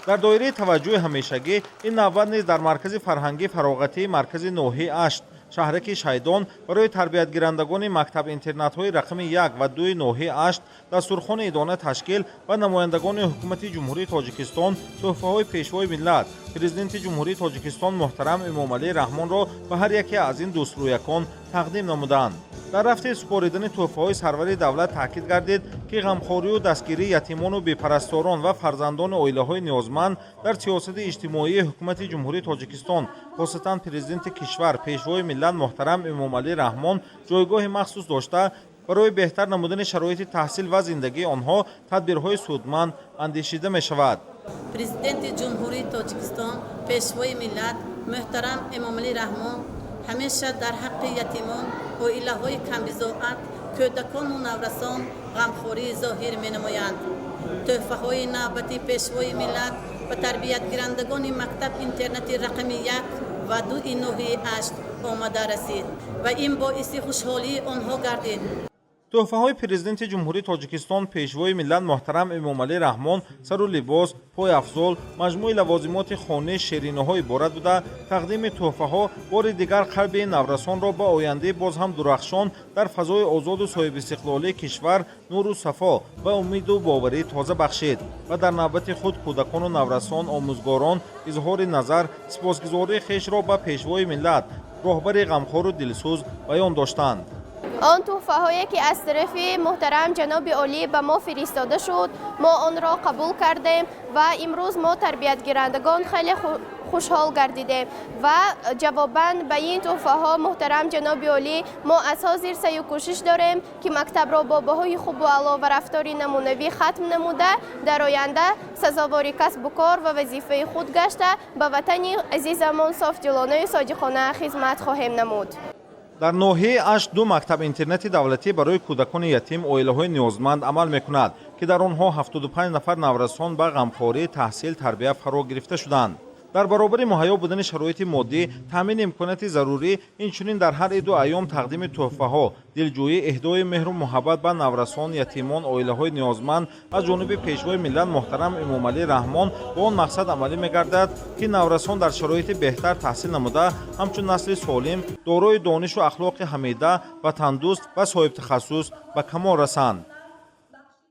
дар доираи таваҷҷӯҳи ҳамешагӣ ин навбат низ дар маркази фарҳангӣ фароғатии маркази ноҳияи Ашт шаҳраки Шайдон барои тарбиятгирандагони мактаб-интернатҳои рақами 1 ва 2 ноҳияи Ашт дастурхони идона ташкил ва намояндагони ҳукумати ҷумҳурии Тоҷикистон тӯҳфаҳои пешвои миллат президенти ҷумҳурии Тоҷикистон муҳтарам Эмомалӣ Раҳмонро ба ҳар яке аз ин дӯстрӯякон тақдим намуданд. дар рафти супоридани тӯҳфаҳои сарвари давлат таъкид гардид ки ғамхорию дастгирии ятимону бепарасторон ва фарзандони оилаҳои ниёзманд дар сиёсати иҷтимоии ҳукумати ҷумҳурии Тоҷикистон хосатан президенти кишвар пешвои миллат муҳтарам Эмомалӣ Раҳмон ҷойгоҳи махсус дошта барои беҳтар намудани шароити таҳсил ва зиндагии онҳо тадбирҳои судманд андешида мешавад. президенти ҷумҳурии Тоҷикистон пешвои миллат муҳтарам Эмомалӣ Раҳмон ҳамеша дар ҳаққи ятимон, оилаҳои камбизоат, кӯдакону наврасон ғамхорӣ зоҳир менамоянд. тӯҳфаҳои навбати пешвои миллат ба тарбиятгирандагони мактаб интернати рақами 1 ва 2 ноҳияи Ашт омада расид ва ин боиси хушҳолии онҳо гардид. тӯҳфаҳои президенти ҷумҳурии Тоҷикистон пешвои миллат муҳтарам Эмомалӣ Раҳмон сару либос, пойафзол, маҷмӯи лавозимоти хона, шеринаҳо иборат буда, тақдими тӯҳфаҳо бори дигар қалби наврасонро ба ояндаи боз ҳам дурахшон дар фазои озоду соҳибистиқлолии кишвар нуру сафо ва умиду боварии тоза бахшид ва дар навбати худ кӯдакону наврасон омӯзгорон изҳори назар сипосгузории хешро ба пешвои миллат роҳбари ғамхору дилсӯз баён доштанд. آن تحفه‌هایی که از طرف محترم جناب عالی به ما فرستاده شد ما آن را قبول کردیم و امروز ما تربیتگیرندگان خیلی خوشحال گردیدیم و جواباً به این تحفه‌ها محترم جناب عالی ما از حاضر سعی و کوشش داریم که مکتب را با بهای خوب و اعلی و رفتاری نمونوی ختم نموده در آینده سزاوار کسب و کار و وظیفه خود گشته به وطن عزیزمان صافدلانه و صادقانه خدمت خواهیم نمود. дар ноҳияи Ашт 2 мактаб интернати давлатӣ барои кӯдакони ятим оилаҳои ниёзманд амал мекунад ки дар онҳо 75 нафар наврасон ба ғамхорӣ, таҳсил, тарбия фаро гирифта шуданд. дар баробари муҳайё будани шароити моддӣ, таъмини имконияти зарурӣ, инчунин дар ҳар иду айём тақдими тӯҳфаҳо, дилҷӯӣ, эҳдои меҳру муҳаббат ба наврасон, ятимон, оилаҳои ниёзманд аз ҷониби пешвои миллат муҳтарам Эмомалӣ Раҳмон бо он мақсад амалӣ мегардад ки наврасон дар шароити беҳтар таҳсил намуда ҳамчун насли солим, дорои донишу ахлоқи ҳамида ва тандуруст ва соҳибтахассус ба камол расанд.